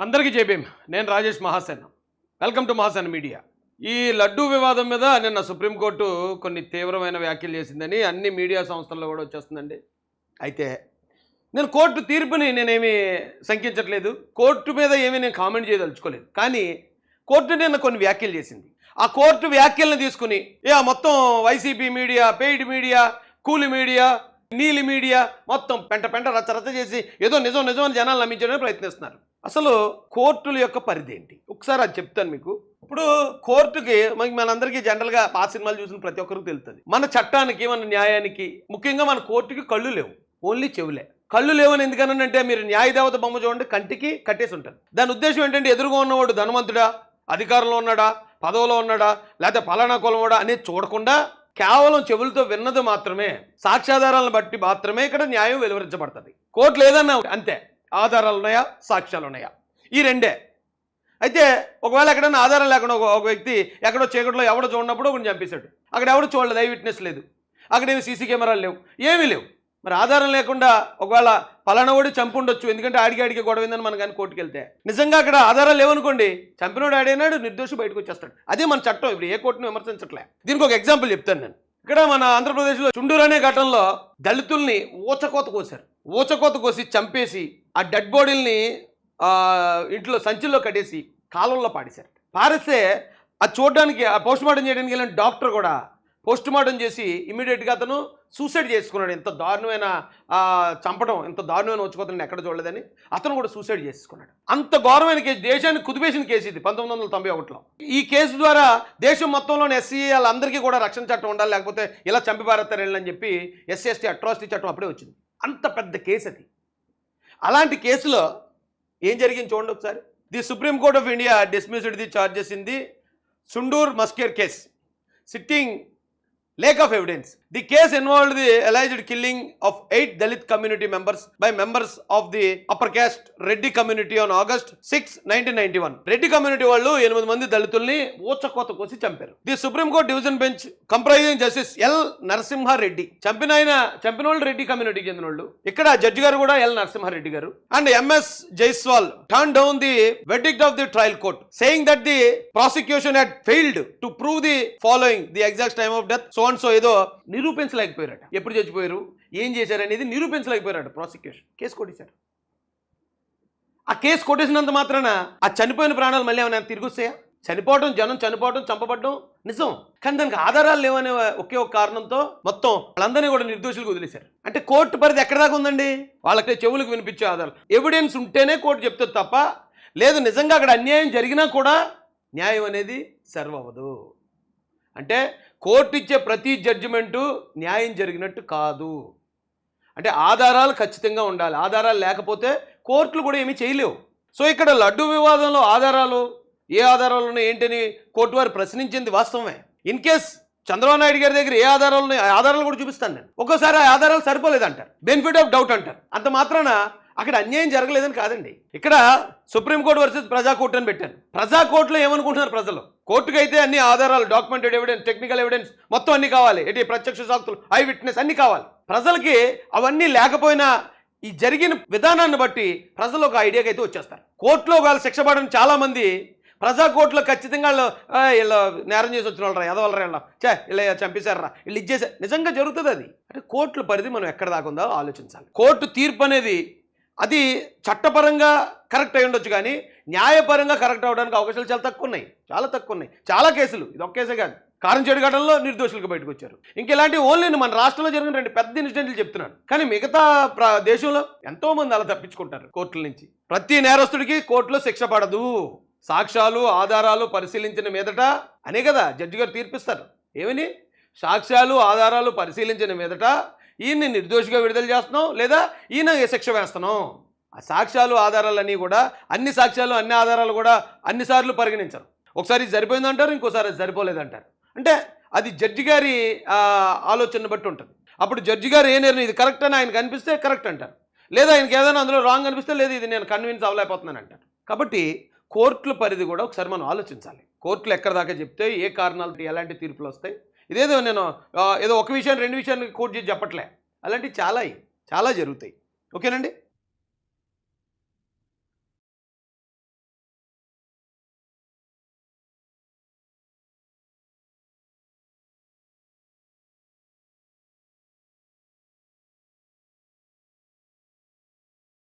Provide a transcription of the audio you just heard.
అందరికీ జైభీమ్. నేను Rajesh Mahasen. Welcome to Mahasen media. ఈ లడ్డూ వివాదం మీద నిన్న సుప్రీంకోర్టు కొన్ని తీవ్రమైన వ్యాఖ్యలు చేసిందని అన్ని మీడియా సంస్థల్లో కూడా వచ్చేస్తుందండి. అయితే నేను కోర్టు తీర్పుని నేనేమి శంకించట్లేదు, కోర్టు మీద ఏమీ నేను కామెంట్ చేయదలుచుకోలేదు. కానీ కోర్టు నిన్న కొన్ని వ్యాఖ్యలు చేసింది. ఆ కోర్టు వ్యాఖ్యలను తీసుకుని మొత్తం వైసీపీ మీడియా, పెయిడ్ మీడియా, కూలి మీడియా, నీలి మీడియా మొత్తం పెంట రచ్చ చేసి ఏదో నిజం అని జనాలు నమ్మించడానికి ప్రయత్నిస్తున్నారు. అసలు కోర్టుల యొక్క పరిధి ఏంటి ఒకసారి అది చెప్తాను మీకు. ఇప్పుడు కోర్టుకి మనందరికీ జనరల్గా ఆ సినిమాలు చూసిన ప్రతి ఒక్కరికి తెలుస్తుంది, మన చట్టానికి, మన న్యాయానికి, ముఖ్యంగా మన కోర్టుకి కళ్ళు లేవు, ఓన్లీ చెవులే. కళ్ళు లేవని ఎందుకనంటే మీరు న్యాయదేవత బొమ్మ చూడండి, కంటికి కట్టేసి ఉంటుంది. దాని ఉద్దేశం ఏంటంటే ఎదురుగా ఉన్నవాడు ధనవంతుడా, అధికారంలో ఉన్నాడా, పదవిలో ఉన్నాడా, లేకపోతే పలానా కులవాడా అనేది చూడకుండా కేవలం చెవులతో విన్నది మాత్రమే, సాక్ష్యాధారాలను బట్టి మాత్రమే ఇక్కడ న్యాయం వెలువరించబడుతుంది. కోర్టు లేదన్నా అంతే, ఆధారాలు ఉన్నాయా, సాక్ష్యాలు ఉన్నాయా, ఈ రెండే. అయితే ఒకవేళ ఎక్కడైనా ఆధారం లేకుండా ఒక వ్యక్తి ఎక్కడో చీకట్లో ఎవడో చూడనప్పుడు ఒకటి చంపేశాడు, అక్కడ ఎవడో చూడలేదు, ఐ విట్నెస్ లేదు, అక్కడేమి సీసీ కెమెరాలు లేవు, ఏమీ లేవు. మరి ఆధారం లేకుండా ఒకవేళ పలానావాడు చంపుండొచ్చు, ఎందుకంటే ఆడికి గొడవైందని మనం కానీ కోర్టుకు వెళ్తే, నిజంగా అక్కడ ఆధారాలు లేవనుకోండి, చంపినోడు ఆడైనాడు, నిర్దోషి బయటకు వచ్చేస్తాడు. అదే మన చట్టం. ఇప్పుడు ఏ కోర్టును విమర్శించట్లే. దీనికి ఒక ఎగ్జాంపుల్ చెప్తాను నేను. ఇక్కడ మన ఆంధ్రప్రదేశ్లో చుండూరు అనే ఘటనలో దళితుల్ని ఊచకోత కోసి చంపేసి ఆ డెడ్ బాడీల్ని ఇంట్లో సంచుల్లో కట్టేసి కాలంలో పారేస్తే అది చూడడానికి, ఆ పోస్ట్ మార్టం చేయడానికి వెళ్ళిన డాక్టర్ కూడా పోస్ట్ మార్టం చేసి ఇమీడియట్గా అతను సూసైడ్ చేసుకున్నాడు. ఎంత దారుణమైన చంపడం, ఎంత దారుణమైన వచ్చుకోతని ఎక్కడ చూడలేదని అతను కూడా సూసైడ్ చేసుకున్నాడు. అంత ఘోరమైన కేసు, దేశాన్ని కుదిపేసిన కేసు ఇది 1991లో. ఈ కేసు ద్వారా దేశం మొత్తంలోని ఎస్సీ వాళ్ళందరికీ కూడా రక్షణ చట్టం ఉండాలి, లేకపోతే ఇలా చంపి పారేస్తారని చెప్పి ఎస్సీ ఎస్టీ అట్రాసిటీ చట్టం అప్పుడే వచ్చింది. అంత పెద్ద కేసు అది. అలాంటి కేసులో ఏం జరిగింది చూడండి ఒకసారి. The Supreme Court of India dismissed the charges in the Tsundur massacre case, citing lack of evidence. The case involved the alleged killing of 8 Dalit community members by members of the upper caste Reddy community on August 6, 1991. Reddy community వాళ్ళు 8 మంది దళితుల్ని ఊచకోత కోసి చంపారు. The Supreme court division bench comprising justice L Narasimha Reddy, చంపిన వాళ్ళు రెడ్డి కమ్యూనిటీకి చెందిన వాళ్ళు. ఇక్కడ జడ్జి గారు కూడా ఎల్ నరసింహారెడ్డి గారు and MS Jaiswal turn down the verdict of the trial court, saying that the prosecution had failed to prove the following: the exact time of death, so ఏదో నిరూపించలేకపోయారట. ఎప్పుడు చచ్చిపోయారు, ఏం చేశారు అనేది నిరూపించలేకపోయారట. ప్రాసిక్యూషన్ కేసు కొట్టేశారు. ఆ కేసు కొట్టేసినంత మాత్రాన ఆ చనిపోయిన ప్రాణాలు మళ్ళీ ఏమైనా తిరిగి వస్తాయా? చనిపోవడం, జనం చనిపోవడం, చంపబడడం నిజం, కానీ దానికి ఆధారాలు లేవనే ఒకే ఒక కారణంతో మొత్తం వాళ్ళందరినీ కూడా నిర్దోషులకు వదిలేశారు. అంటే కోర్టు పరిధి ఎక్కడ దాకా ఉందండి? వాళ్ళకి చెవులకు వినిపించే ఆధారాలు, ఎవిడెన్స్ ఉంటేనే కోర్టు చెప్తుంది తప్ప, లేదు నిజంగా అక్కడ అన్యాయం జరిగినా కూడా న్యాయం అనేది సర్వ్ అవ్వదు. అంటే కోర్టు ఇచ్చే ప్రతి జడ్జిమెంటు న్యాయం జరిగినట్టు కాదు. అంటే ఆధారాలు ఖచ్చితంగా ఉండాలి. ఆధారాలు లేకపోతే కోర్టులు కూడా ఏమీ చేయలేవు. సో ఇక్కడ లడ్డు వివాదంలో ఆధారాలు, ఏ ఆధారాలు ఉన్నాయి ఏంటని కోర్టు వారు ప్రశ్నించింది వాస్తవమే. ఇన్ కేస్ చంద్రబాబు నాయుడు గారి దగ్గర ఏ ఆధారాలు ఉన్నాయి, ఆ ఆధారాలు కూడా చూపిస్తాను నేను. ఒక్కోసారి ఆ ఆధారాలు సరిపోలేదంటారు, బెనిఫిట్ ఆఫ్ డౌట్ అంటారు. అంత మాత్రాన అక్కడ అన్యాయం జరగలేదని కాదండి. ఇక్కడ సుప్రీంకోర్టు వర్సెస్ ప్రజాకోర్టు అని పెట్టాను. ప్రజాకోర్టులో ఏమనుకుంటున్నారు ప్రజలు? కోర్టుకు అయితే అన్ని ఆధారాలు, డాక్యుమెంటెడ్ ఎవిడెన్స్, టెక్నికల్ ఎవిడెన్స్ మొత్తం అన్ని కావాలి, ప్రత్యక్ష సాక్షులు, ఐ విట్నెస్ అన్ని కావాలి. ప్రజలకి అవన్నీ లేకపోయినా ఈ జరిగిన విధానాన్ని బట్టి ప్రజలు ఒక ఐడియాకి అయితే వచ్చేస్తారు. కోర్టులో వాళ్ళు శిక్ష పడని చాలా మంది ప్రజా కోర్టులో ఖచ్చితంగా వీళ్ళు నేరం చేసి వచ్చిన వాళ్ళరా, ఎదవలరా, ఇలా చంపేశారా, వీళ్ళు ఇచ్చేసారు. నిజంగా జరుగుతుంది అది. అంటే కోర్టుల పరిధి మనం ఎక్కడ దాకా ఉందో ఆలోచించాలి. కోర్టు తీర్పు అనేది అది చట్టపరంగా కరెక్ట్ అయి ఉండొచ్చు, కానీ న్యాయపరంగా కరెక్ట్ అవ్వడానికి అవకాశాలు చాలా తక్కువ ఉన్నాయి. చాలా కేసులు, ఇది ఒక్క కేసే కాదు, కారంచేడు ఘటనలో నిర్దోషులకు బయటకు వచ్చారు. ఇంకెలాంటి ఓన్లీ మన రాష్ట్రంలో జరిగిన 2 పెద్ద ఇన్సిడెంట్లు చెప్తున్నాను, కానీ మిగతా దేశంలో ఎంతో మంది అలా తప్పించుకుంటారు కోర్టుల నుంచి. ప్రతి నేరస్తుడికి కోర్టులో శిక్ష పడదు. సాక్ష్యాలు, ఆధారాలు పరిశీలించిన మీదట అనే కదా జడ్జి గారు తీర్పిస్తారు. ఏమని? సాక్ష్యాలు, ఆధారాలు పరిశీలించిన మీదట ఈయన్ని నిర్దోషిగా విడుదల చేస్తున్నాం, లేదా ఈయన శిక్ష వేస్తున్నాం. ఆ సాక్ష్యాలు, ఆధారాలన్నీ కూడా, అన్ని సాక్ష్యాలు, అన్ని ఆధారాలు కూడా అన్నిసార్లు పరిగణించరు. ఒకసారి ఇది సరిపోయిందంటారు, ఇంకోసారి అది సరిపోలేదంటారు. అంటే అది జడ్జి గారి ఆలోచన బట్టి ఉంటుంది. అప్పుడు జడ్జి గారు ఏ నిర్ణయం, ఇది కరెక్ట్ అని ఆయనకు అనిపిస్తే కరెక్ట్ అంటారు, లేదా ఆయనకి ఏదైనా అందులో రాంగ్ అనిపిస్తే లేదు ఇది నేను కన్విన్స్ అవ్వలేకపోతున్నాను అంటారు. కాబట్టి కోర్టుల పరిధి కూడా ఒకసారి మనం ఆలోచించాలి. కోర్టులు ఎక్కడ దాకా చెప్తే ఏ కారణాలు, ఎలాంటి తీర్పులు వస్తాయి. ఇదేదో నేను ఏదో ఒక విషయాన్ని 2 విషయాన్ని కోర్టు చేసి చెప్పట్లే, అలాంటివి చాలా జరుగుతాయి. ఓకేనండి.